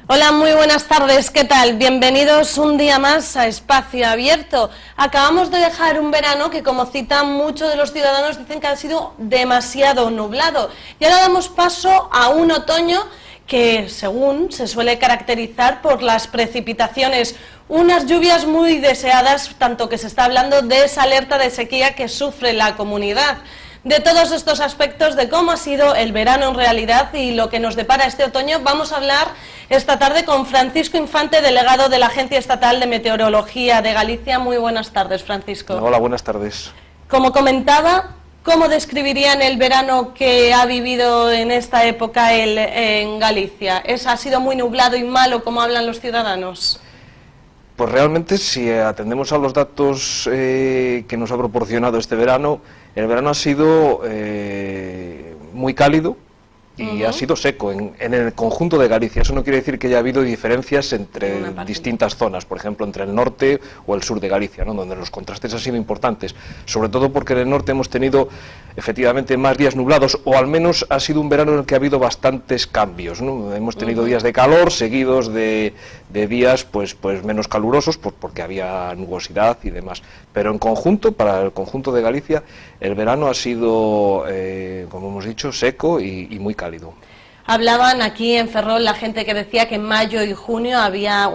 Hola, muy buenas tardes, ¿qué tal? Bienvenidos un día más a Espacio Abierto. Acabamos de dejar un verano que, como citan muchos de los ciudadanos, dicen que ha sido demasiado nublado. Y ahora damos paso a un otoño que, según se suele caracterizar por las precipitaciones, unas lluvias muy deseadas, tanto que se está hablando de esa alerta de sequía que sufre la comunidad. De todos estos aspectos, de cómo ha sido el verano en realidad y lo que nos depara este otoño, vamos a hablar esta tarde con Francisco Infante, delegado de la Agencia Estatal de Meteorología de Galicia. Muy buenas tardes, Francisco. Hola, buenas tardes. Como comentaba, ¿cómo describirían el verano que ha vivido en esta época en Galicia? ¿Ha sido muy nublado y malo, como hablan los ciudadanos? Pues realmente, si atendemos a los datos que nos ha proporcionado este verano, el verano ha sido muy cálido y ha sido seco en el conjunto de Galicia. Eso no quiere decir que haya habido diferencias entre distintas zonas, por ejemplo, entre el norte o el sur de Galicia, ¿no?, donde los contrastes han sido importantes, sobre todo porque en el norte hemos tenido efectivamente más días nublados, o al menos ha sido un verano en el que ha habido bastantes cambios, ¿no? Hemos tenido días de calor seguidos de días pues menos calurosos, porque había nubosidad y demás, pero en conjunto, para el conjunto de Galicia, el verano ha sido, como hemos dicho, seco y muy cálido. Hablaban aquí en Ferrol la gente que decía que en mayo y junio había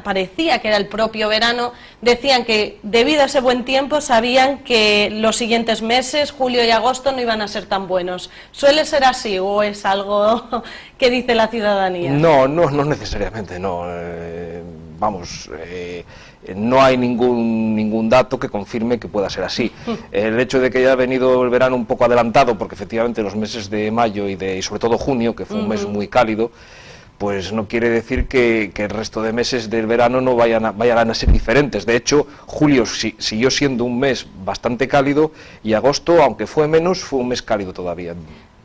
parecía que era el propio verano. Decían que debido a ese buen tiempo sabían que los siguientes meses, julio y agosto, no iban a ser tan buenos. ¿Suele ser así o es algo que dice la ciudadanía? No necesariamente, no. No hay ningún dato que confirme que pueda ser así. El hecho de que haya venido el verano un poco adelantado, porque efectivamente los meses de mayo y sobre todo junio, que fue un mes muy cálido, pues no quiere decir que el resto de meses del verano no vayan a ser diferentes. De hecho, julio siguió siendo un mes bastante cálido y agosto, aunque fue menos, fue un mes cálido todavía.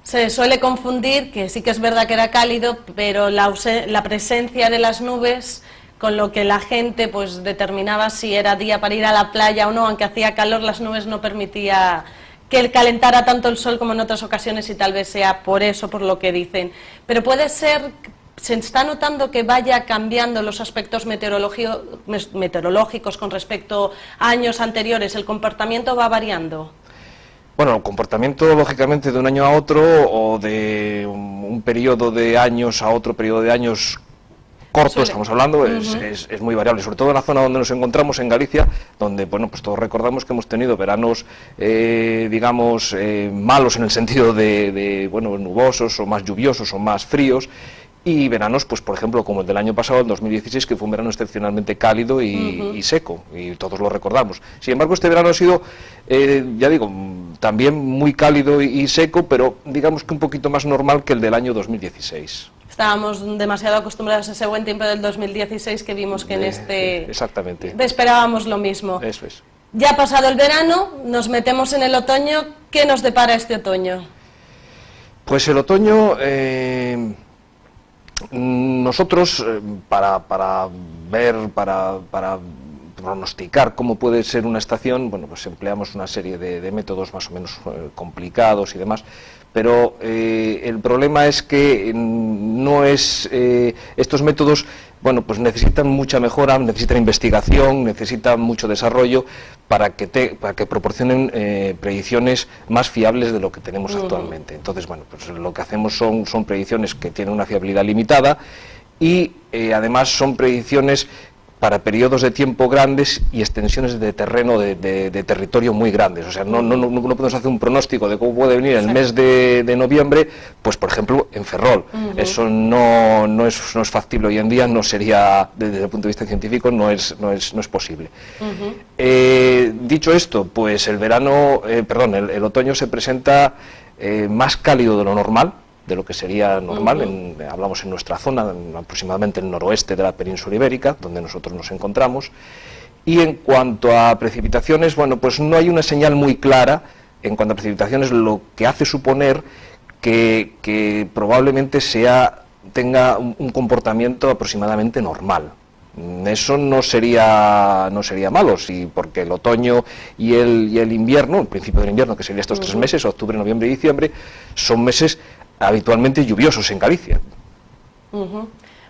Se suele confundir, que sí que es verdad que era cálido, pero la presencia de las nubes, con lo que la gente pues determinaba si era día para ir a la playa o no, aunque hacía calor, las nubes no permitía que calentara tanto el sol como en otras ocasiones, y tal vez sea por eso, por lo que dicen. Pero puede ser, se está notando que vaya cambiando los aspectos meteorológicos con respecto a años anteriores, el comportamiento va variando. Bueno, el comportamiento, lógicamente, de un año a otro, o de un periodo de años a otro periodo de años corto, estamos hablando, es muy variable, sobre todo en la zona donde nos encontramos, en Galicia, donde, bueno, pues todos recordamos que hemos tenido veranos, digamos, malos en el sentido de nubosos, o más lluviosos, o más fríos, y veranos, pues por ejemplo, como el del año pasado, el 2016, que fue un verano excepcionalmente cálido y seco, y todos lo recordamos. Sin embargo, este verano ha sido, ya digo, también muy cálido y seco, pero digamos que un poquito más normal que el del año 2016. Estábamos demasiado acostumbrados a ese buen tiempo del 2016 que vimos que en este... Exactamente. Esperábamos lo mismo. Eso es. Ya ha pasado el verano, nos metemos en el otoño. ¿Qué nos depara este otoño? Pues el otoño, nosotros, para pronosticar cómo puede ser una estación, bueno, pues empleamos una serie de métodos más o menos complicados y demás, pero el problema es que estos métodos, bueno, pues necesitan mucha mejora, necesitan investigación, necesitan mucho desarrollo para que proporcionen predicciones más fiables de lo que tenemos actualmente. Entonces, bueno, pues lo que hacemos son predicciones que tienen una fiabilidad limitada y además son predicciones para periodos de tiempo grandes y extensiones de terreno, de territorio muy grandes. O sea, no podemos hacer un pronóstico de cómo puede venir el mes de noviembre, pues por ejemplo en Ferrol. Eso no es factible hoy en día, no sería, desde el punto de vista científico, no es posible. Dicho esto, pues el otoño se presenta más cálido de lo normal, de lo que sería normal, hablamos en nuestra zona, aproximadamente el noroeste de la península ibérica, donde nosotros nos encontramos, y en cuanto a precipitaciones, bueno, pues no hay una señal muy clara en cuanto a precipitaciones, lo que hace suponer que probablemente tenga un comportamiento aproximadamente normal. Eso no sería malo, porque el otoño y el invierno, el principio del invierno, que serían estos 3 meses, octubre, noviembre y diciembre, son meses habitualmente lluviosos en Galicia.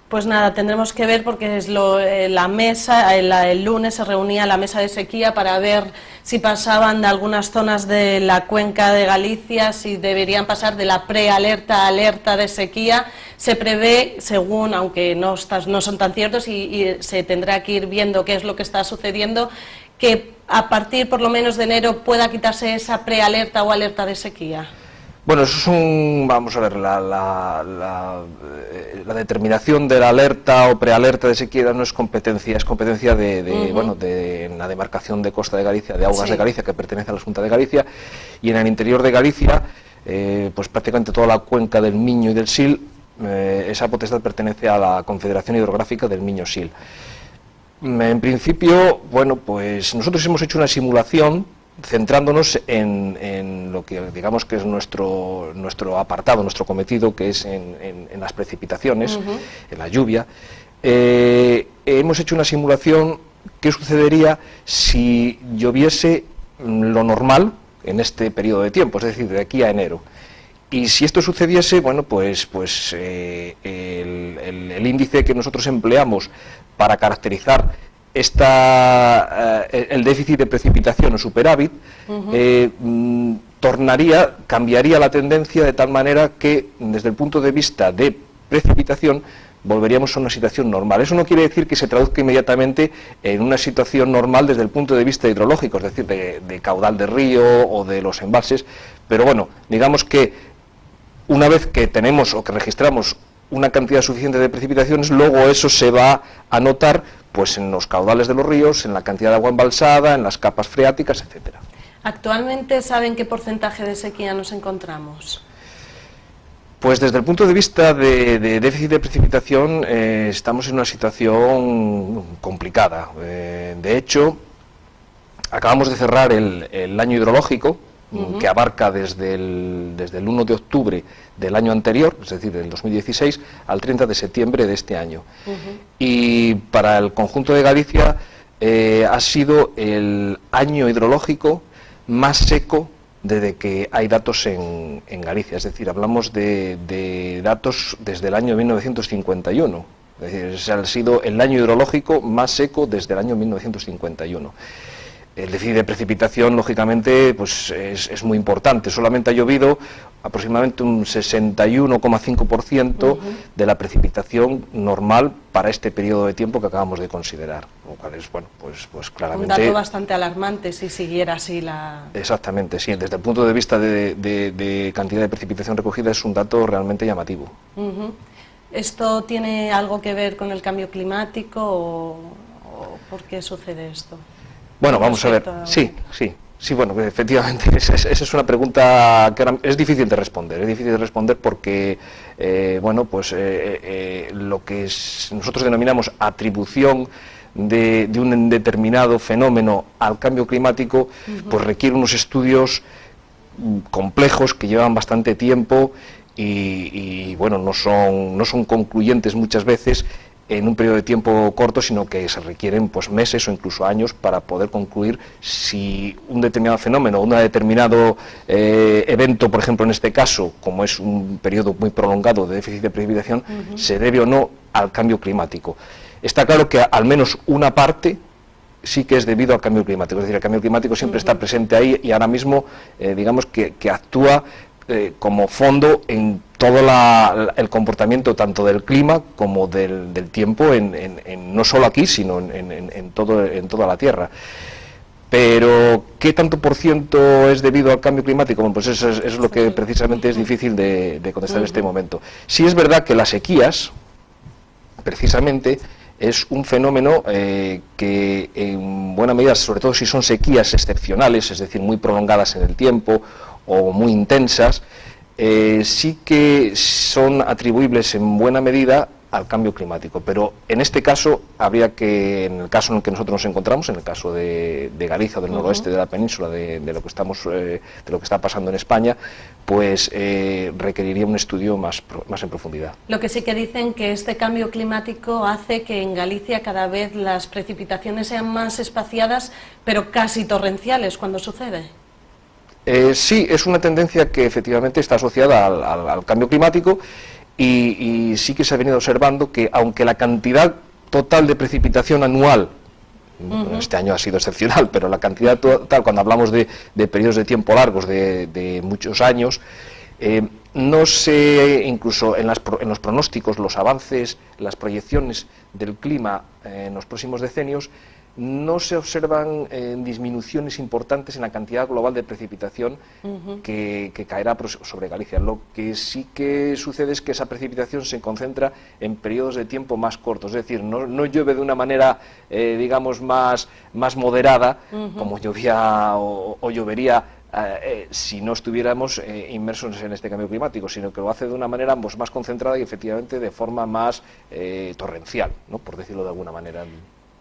Pues nada, tendremos que ver, porque es la mesa, el lunes se reunía la mesa de sequía para ver si pasaban de algunas zonas de la cuenca de Galicia, si deberían pasar de la prealerta a alerta de sequía. Se prevé, según, aunque no son tan ciertos, y se tendrá que ir viendo qué es lo que está sucediendo, que a partir por lo menos de enero pueda quitarse esa prealerta o alerta de sequía. Bueno, eso es vamos a ver, la determinación de la alerta o prealerta de sequía no es competencia, es competencia de la demarcación de Costa de Galicia, de Augas de Galicia, que pertenece a la Xunta de Galicia, y en el interior de Galicia, pues prácticamente toda la cuenca del Miño y del Sil, esa potestad pertenece a la Confederación Hidrográfica del Miño-Sil. En principio, bueno, pues nosotros hemos hecho una simulación centrándonos en lo que digamos que es nuestro apartado, nuestro cometido, que es en las precipitaciones, en la lluvia. Hemos hecho una simulación qué sucedería si lloviese lo normal en este periodo de tiempo, es decir, de aquí a enero. Y si esto sucediese, bueno, pues el índice que nosotros empleamos para caracterizar el déficit de precipitación o superávit cambiaría la tendencia de tal manera que desde el punto de vista de precipitación volveríamos a una situación normal. Eso no quiere decir que se traduzca inmediatamente en una situación normal desde el punto de vista hidrológico, es decir, de caudal de río o de los embalses, pero bueno, digamos que una vez que tenemos o que registramos una cantidad suficiente de precipitaciones, luego eso se va a notar pues en los caudales de los ríos, en la cantidad de agua embalsada, en las capas freáticas, etcétera. ¿Actualmente saben qué porcentaje de sequía nos encontramos? Pues desde el punto de vista de déficit de precipitación estamos en una situación complicada. De hecho, acabamos de cerrar el año hidrológico, que abarca desde el 1 de octubre del año anterior, es decir, del 2016, al 30 de septiembre de este año. Y para el conjunto de Galicia ha sido el año hidrológico más seco desde que hay datos en Galicia, es decir, hablamos de datos desde el año 1951, es decir, ha sido el año hidrológico más seco desde el año 1951. El déficit de precipitación, lógicamente, pues es muy importante. Solamente ha llovido aproximadamente un 61,5% de la precipitación normal para este periodo de tiempo que acabamos de considerar, lo cual es, bueno, pues claramente... Un dato bastante alarmante si siguiera así la... Exactamente, sí. Desde el punto de vista de cantidad de precipitación recogida es un dato realmente llamativo. ¿Esto tiene algo que ver con el cambio climático o por qué sucede esto? Bueno, vamos a ver, sí, bueno, efectivamente, esa es una pregunta que ahora es difícil de responder porque, bueno, pues lo que nosotros denominamos atribución de un determinado fenómeno al cambio climático, pues requiere unos estudios complejos que llevan bastante tiempo y bueno, no son concluyentes muchas veces en un periodo de tiempo corto, sino que se requieren pues meses o incluso años para poder concluir si un determinado fenómeno, un determinado evento, por ejemplo en este caso, como es un periodo muy prolongado de déficit de precipitación, se debe o no al cambio climático. Está claro que al menos una parte sí que es debido al cambio climático, es decir, el cambio climático siempre está presente ahí y ahora mismo digamos que actúa como fondo en todo el comportamiento tanto del clima como del tiempo, no solo aquí, sino en toda la Tierra. Pero, ¿qué tanto por ciento es debido al cambio climático? Bueno, pues eso es lo que precisamente es difícil de contestar en este momento. Sí es verdad que las sequías, precisamente, es un fenómeno que en buena medida, sobre todo si son sequías excepcionales, es decir, muy prolongadas en el tiempo o muy intensas, sí que son atribuibles en buena medida al cambio climático. Pero en este caso habría que, en el caso en el que nosotros nos encontramos, en el caso de Galicia o del noroeste de la península, de lo que está pasando en España, pues requeriría un estudio más en profundidad. Lo que sí que dicen que este cambio climático hace que en Galicia cada vez las precipitaciones sean más espaciadas, pero casi torrenciales cuando sucede. Sí, es una tendencia que efectivamente está asociada al cambio climático y sí que se ha venido observando que aunque la cantidad total de precipitación anual, este año ha sido excepcional, pero la cantidad total, cuando hablamos de periodos de tiempo largos, de muchos años, no se, incluso en los pronósticos, los avances, las proyecciones del clima en los próximos decenios, no se observan disminuciones importantes en la cantidad global de precipitación que caerá sobre Galicia. Lo que sí que sucede es que esa precipitación se concentra en periodos de tiempo más cortos, es decir, no llueve de una manera, digamos, más moderada, como llovía o llovería si no estuviéramos inmersos en este cambio climático, sino que lo hace de una manera pues, más concentrada y efectivamente de forma más torrencial, ¿no? Por decirlo de alguna manera.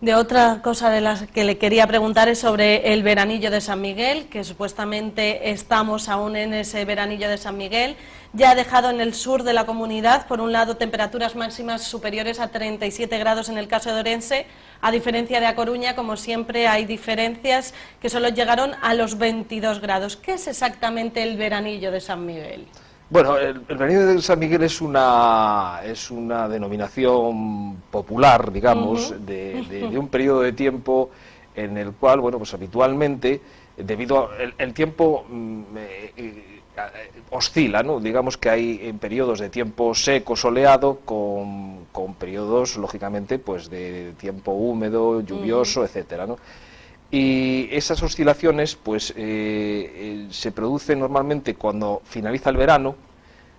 De otra cosa de las que le quería preguntar es sobre el veranillo de San Miguel, que supuestamente estamos aún en ese veranillo de San Miguel. Ya ha dejado en el sur de la comunidad, por un lado, temperaturas máximas superiores a 37 grados en el caso de Orense. A diferencia de A Coruña, como siempre, hay diferencias que solo llegaron a los 22 grados. ¿Qué es exactamente el veranillo de San Miguel? Bueno, el veranillo de San Miguel es una denominación popular, digamos, de un periodo de tiempo en el cual, bueno, pues habitualmente, debido el tiempo oscila, ¿no? Digamos que hay periodos de tiempo seco, soleado, con periodos, lógicamente, pues de tiempo húmedo, lluvioso, etcétera, ¿no? Y esas oscilaciones pues se producen normalmente cuando finaliza el verano,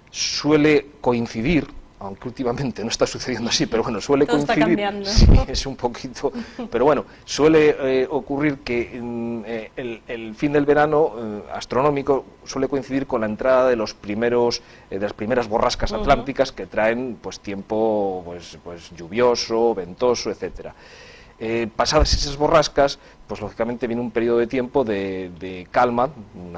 suele coincidir, aunque últimamente no está sucediendo así, pero bueno, suele todo coincidir, está cambiando. sí, es un poquito, pero bueno, suele ocurrir que el fin del verano astronómico suele coincidir con la entrada de las primeras borrascas atlánticas que traen pues tiempo pues lluvioso, ventoso, etcétera. Pasadas esas borrascas, pues lógicamente viene un periodo de tiempo de calma, un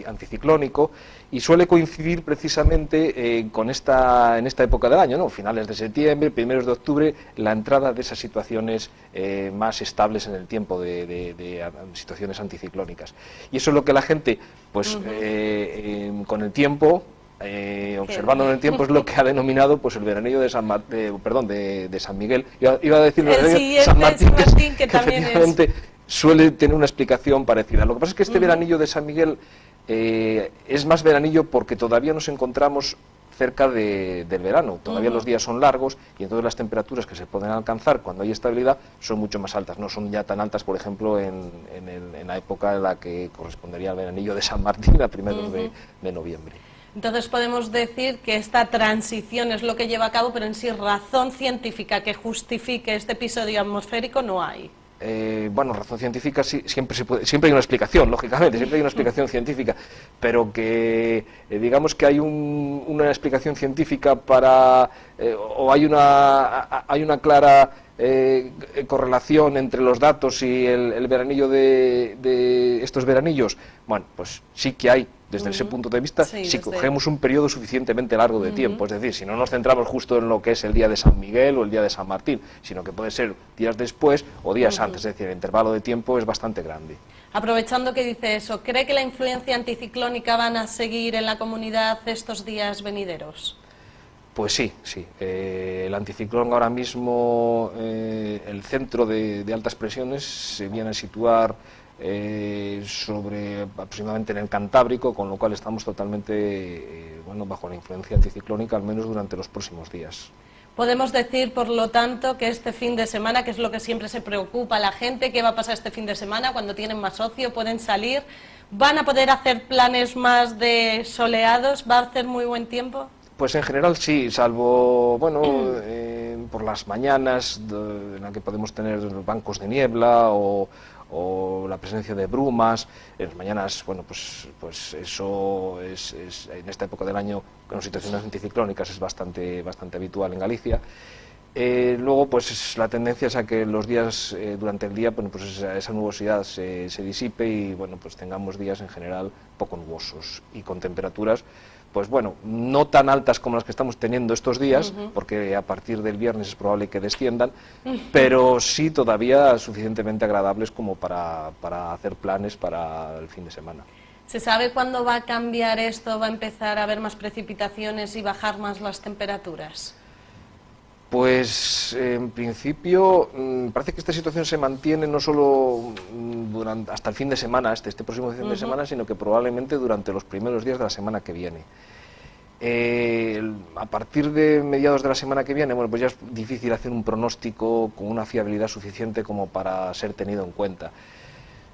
anticiclónico, y suele coincidir precisamente en esta época del año, ¿no? Finales de septiembre, primeros de octubre, la entrada de esas situaciones más estables en el tiempo, de situaciones anticiclónicas. Y eso es lo que la gente, pues con el tiempo, observando en el tiempo, es lo que ha denominado pues el veranillo de San Miguel. Iba a decir San Martín, que también efectivamente suele tener una explicación parecida. Lo que pasa es que este veranillo de San Miguel es más veranillo porque todavía nos encontramos cerca del verano, todavía los días son largos y entonces las temperaturas que se pueden alcanzar cuando hay estabilidad son mucho más altas, no son ya tan altas, por ejemplo, en la época en la que correspondería al veranillo de San Martín, a primeros de noviembre. Entonces podemos decir que esta transición es lo que lleva a cabo, pero en sí razón científica que justifique este episodio atmosférico no hay. Bueno, razón científica sí, siempre hay una explicación, lógicamente, siempre hay una explicación científica, pero que digamos que hay una explicación científica o hay una clara correlación entre los datos y el veranillo de estos veranillos. Bueno, pues sí que hay. Desde ese punto de vista, si cogemos un periodo suficientemente largo de tiempo, es decir, si no nos centramos justo en lo que es el día de San Miguel o el día de San Martín, sino que puede ser días después o días antes, es decir, el intervalo de tiempo es bastante grande. Aprovechando que dice eso, ¿cree que la influencia anticiclónica van a seguir en la comunidad estos días venideros? Pues sí. El anticiclón ahora mismo, el centro de altas presiones se viene a situar aproximadamente en el Cantábrico, con lo cual estamos totalmente bajo la influencia anticiclónica, al menos durante los próximos días. Podemos decir, por lo tanto, que este fin de semana, que es lo que siempre se preocupa a la gente, ¿qué va a pasar este fin de semana cuando tienen más ocio, pueden salir? ¿Van a poder hacer planes más de soleados? ¿Va a hacer muy buen tiempo? Pues en general sí, salvo, bueno, por las mañanas en las que podemos tener bancos de niebla o la presencia de brumas. En las mañanas, bueno, pues eso es en esta época del año, con situaciones anticiclónicas, es bastante habitual en Galicia. Luego, pues la tendencia es a que los días, durante el día, bueno, pues esa nubosidad se disipe y, bueno, pues tengamos días en general poco nubosos y con temperaturas, pues bueno, no tan altas como las que estamos teniendo estos días, porque a partir del viernes es probable que desciendan, pero sí todavía suficientemente agradables como para hacer planes para el fin de semana. ¿Se sabe cuándo va a cambiar esto? ¿Va a empezar a haber más precipitaciones y bajar más las temperaturas? Pues en principio parece que esta situación se mantiene no solo hasta el fin de semana, este próximo fin de semana, sino que probablemente durante los primeros días de la semana que viene. A partir de mediados de la semana que viene, bueno, pues ya es difícil hacer un pronóstico con una fiabilidad suficiente como para ser tenido en cuenta.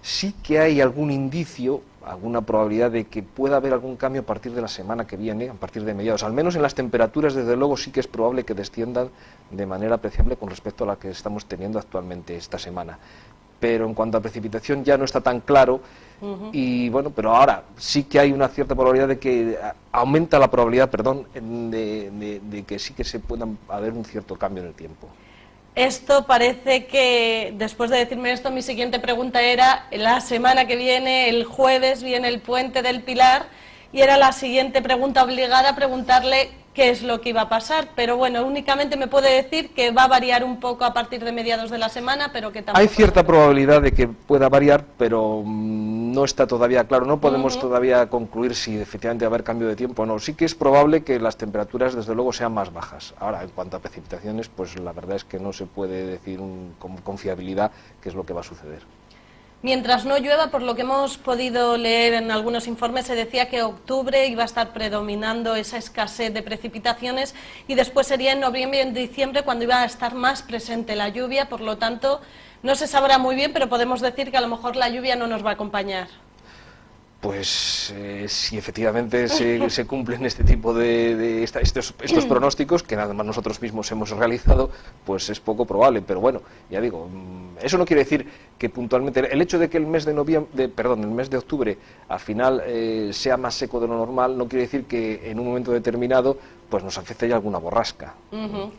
Sí que hay algún indicio, alguna probabilidad de que pueda haber algún cambio a partir de la semana que viene, a partir de mediados. Al menos en las temperaturas, desde luego, sí que es probable que desciendan de manera apreciable con respecto a la que estamos teniendo actualmente esta semana. Pero en cuanto a precipitación ya no está tan claro y bueno, pero ahora sí que hay una cierta probabilidad de que aumenta la probabilidad, de que sí que se pueda haber un cierto cambio en el tiempo. Esto parece que, después de decirme esto, mi siguiente pregunta era, la semana que viene, el jueves, viene el Puente del Pilar, y era la siguiente pregunta obligada, preguntarle qué es lo que iba a pasar, pero bueno, únicamente me puede decir que va a variar un poco a partir de mediados de la semana, pero que tampoco... Hay cierta probabilidad de que pueda variar, pero no está todavía claro, no podemos todavía concluir si efectivamente va a haber cambio de tiempo o no. Sí que es probable que las temperaturas desde luego sean más bajas. Ahora, en cuanto a precipitaciones, pues la verdad es que no se puede decir con fiabilidad qué es lo que va a suceder. Mientras no llueva, por lo que hemos podido leer en algunos informes, se decía que octubre iba a estar predominando esa escasez de precipitaciones y después sería en noviembre y en diciembre cuando iba a estar más presente la lluvia, por lo tanto no se sabrá muy bien, pero podemos decir que a lo mejor la lluvia no nos va a acompañar. Pues si efectivamente se cumplen este tipo de estos pronósticos, que nada más nosotros mismos hemos realizado, pues es poco probable, pero bueno, ya digo, eso no quiere decir que puntualmente, el hecho de que el mes de octubre al final sea más seco de lo normal, no quiere decir que en un momento determinado pues nos afecte ya alguna borrasca,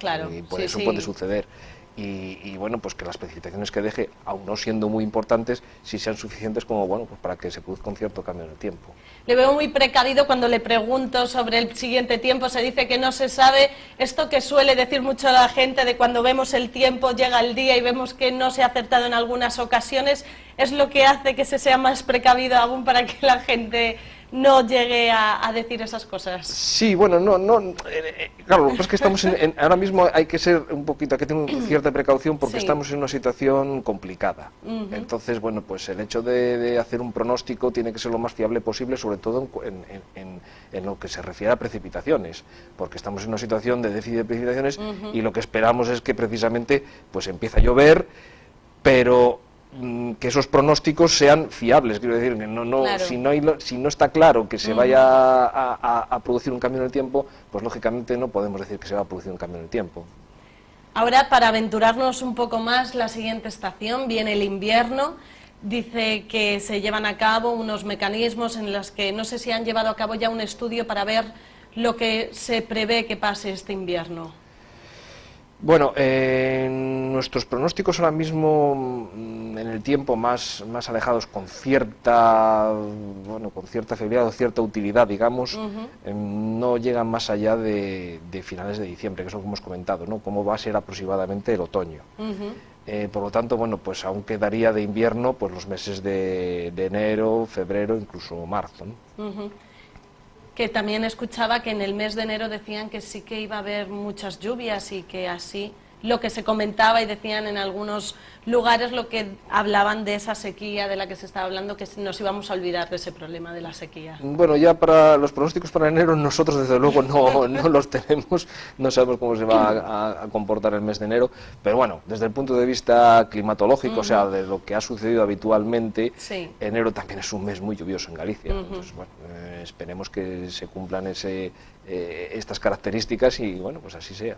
claro, y por eso puede suceder. Y bueno, pues que las precipitaciones que deje, aun no siendo muy importantes, sí sean suficientes como, bueno, pues para que se produzca un cierto cambio en el tiempo. Le veo muy precavido cuando le pregunto sobre el siguiente tiempo, se dice que no se sabe, esto que suele decir mucho la gente de cuando vemos el tiempo, llega el día y vemos que no se ha acertado en algunas ocasiones, es lo que hace que se sea más precavido aún para que la gente no llegue a decir esas cosas. Sí, bueno, claro, lo que pasa es que estamos ahora mismo hay que ser un poquito, hay que tener cierta precaución porque estamos en una situación complicada. Entonces, bueno, pues el hecho de hacer un pronóstico tiene que ser lo más fiable posible, sobre todo en lo que se refiere a precipitaciones, porque estamos en una situación de déficit de precipitaciones y lo que esperamos es que precisamente pues empiece a llover, pero que esos pronósticos sean fiables, quiero decir, que claro. Si no está claro que se vaya a producir un cambio en el tiempo, pues lógicamente no podemos decir que se va a producir un cambio en el tiempo. Ahora, para aventurarnos un poco más, la siguiente estación, viene el invierno. Dice que se llevan a cabo unos mecanismos en los que no sé si han llevado a cabo ya un estudio para ver lo que se prevé que pase este invierno. Bueno, nuestros pronósticos ahora mismo en el tiempo más alejados con cierta fiabilidad o cierta utilidad, digamos, no llegan más allá de finales de diciembre, que es lo que hemos comentado, ¿no? Cómo va a ser aproximadamente el otoño. Por lo tanto, bueno, pues aún quedaría de invierno pues los meses de enero, febrero, incluso marzo, ¿no? Que también escuchaba que en el mes de enero decían que sí que iba a haber muchas lluvias y que así lo que se comentaba y decían en algunos lugares, lo que hablaban de esa sequía de la que se estaba hablando, que nos íbamos a olvidar de ese problema de la sequía. Bueno, ya para los pronósticos para enero nosotros desde luego no los tenemos, no sabemos cómo se va a comportar el mes de enero, pero bueno, desde el punto de vista climatológico, o sea, de lo que ha sucedido habitualmente, sí, enero también es un mes muy lluvioso en Galicia, entonces bueno, esperemos que se cumplan estas características y bueno, pues así sea.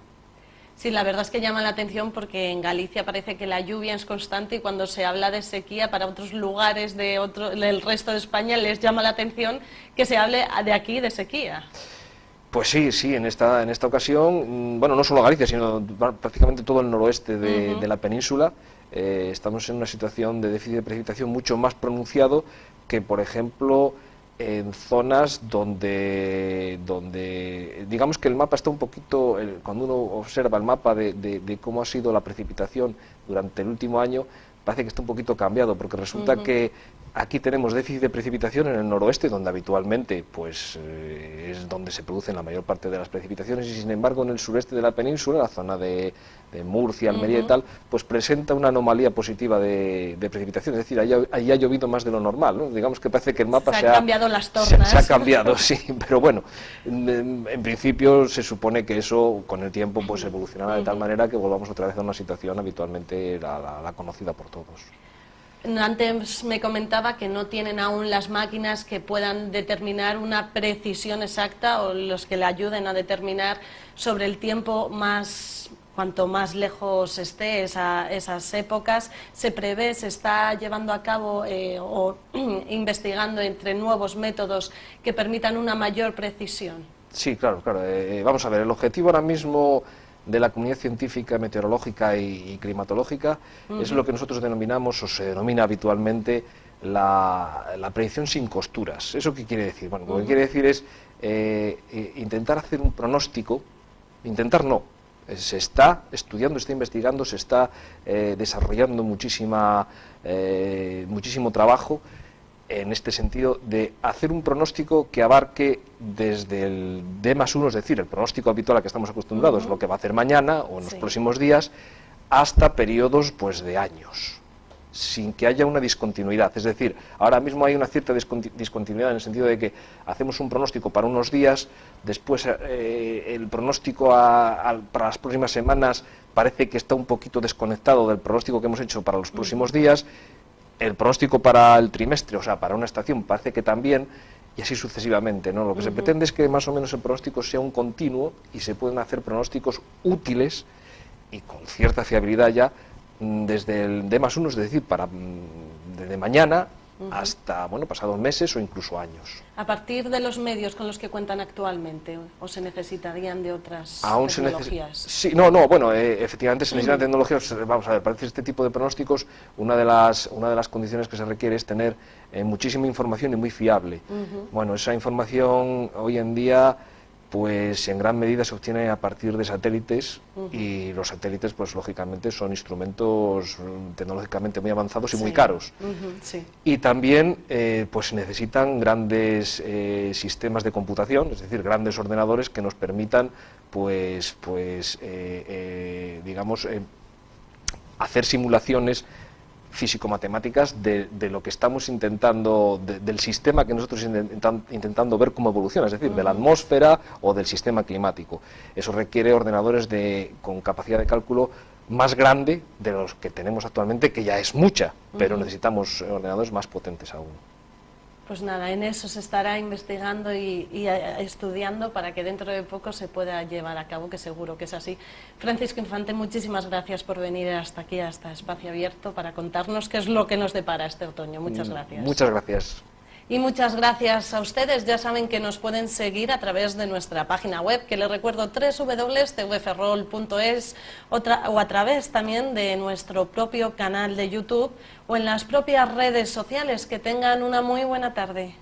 Sí, la verdad es que llama la atención porque en Galicia parece que la lluvia es constante y cuando se habla de sequía para otros lugares del resto de España les llama la atención que se hable de aquí de sequía. Pues sí, en esta ocasión, bueno, no solo Galicia, sino prácticamente todo el noroeste de la península, estamos en una situación de déficit de precipitación mucho más pronunciado que, por ejemplo, en zonas donde digamos que el mapa está un poquito, cuando uno observa el mapa de cómo ha sido la precipitación durante el último año, parece que está un poquito cambiado, porque resulta que aquí tenemos déficit de precipitación en el noroeste, donde habitualmente pues es donde se producen la mayor parte de las precipitaciones, y sin embargo en el sureste de la península, la zona de Murcia, Almería y tal, pues presenta una anomalía positiva de precipitación, es decir, ahí ha llovido más de lo normal, ¿no? Digamos que parece que el mapa se ha cambiado las tornas. Se ha cambiado, sí, pero bueno, en principio se supone que eso con el tiempo pues evolucionará de tal manera que volvamos otra vez a una situación habitualmente la conocida por todos. Antes me comentaba que no tienen aún las máquinas que puedan determinar una precisión exacta o los que le ayuden a determinar sobre el tiempo cuanto más lejos esté esas épocas. ¿Se prevé, se está llevando a cabo o investigando entre nuevos métodos que permitan una mayor precisión? Sí, claro. Vamos a ver, el objetivo ahora mismo de la comunidad científica, meteorológica y climatológica es lo que nosotros denominamos, o se denomina habitualmente, la predicción sin costuras. ¿Eso qué quiere decir? Bueno, lo que quiere decir es intentar hacer un pronóstico, intentar no, se está estudiando, está investigando, se está desarrollando muchísimo trabajo en este sentido de hacer un pronóstico que abarque desde el D+1, es decir, el pronóstico habitual al que estamos acostumbrados, lo que va a hacer mañana o en los próximos días, hasta periodos pues de años, sin que haya una discontinuidad. Es decir, ahora mismo hay una cierta discontinuidad en el sentido de que hacemos un pronóstico para unos días, después el pronóstico para las próximas semanas parece que está un poquito desconectado del pronóstico que hemos hecho para los próximos días. El pronóstico para el trimestre, o sea, para una estación, parece que también, y así sucesivamente, ¿no? Lo que se pretende es que más o menos el pronóstico sea un continuo y se pueden hacer pronósticos útiles y con cierta fiabilidad ya desde el D+1, es decir, desde mañana hasta, bueno, pasados meses o incluso años. ¿A partir de los medios con los que cuentan actualmente o se necesitarían de otras tecnologías? Sí, bueno, efectivamente se necesitan tecnologías. Vamos a ver, para hacer este tipo de pronósticos, una de las condiciones que se requiere es tener muchísima información y muy fiable. Bueno, esa información hoy en día pues en gran medida se obtiene a partir de satélites y los satélites pues lógicamente son instrumentos tecnológicamente muy avanzados y muy caros. Y también pues necesitan grandes sistemas de computación, es decir, grandes ordenadores que nos permitan digamos hacer simulaciones físico-matemáticas de lo que estamos intentando, del sistema que nosotros intentando ver cómo evoluciona, es decir, de la atmósfera o del sistema climático. Eso requiere ordenadores con capacidad de cálculo más grande de los que tenemos actualmente, que ya es mucha, pero necesitamos ordenadores más potentes aún. Pues nada, en eso se estará investigando y estudiando para que dentro de poco se pueda llevar a cabo, que seguro que es así. Francisco Infante, muchísimas gracias por venir hasta aquí, hasta Espacio Abierto, para contarnos qué es lo que nos depara este otoño. Muchas gracias. Muchas gracias. Y muchas gracias a ustedes. Ya saben que nos pueden seguir a través de nuestra página web, que les recuerdo, www.tvferrol.es, o a través también de nuestro propio canal de YouTube o en las propias redes sociales. Que tengan una muy buena tarde.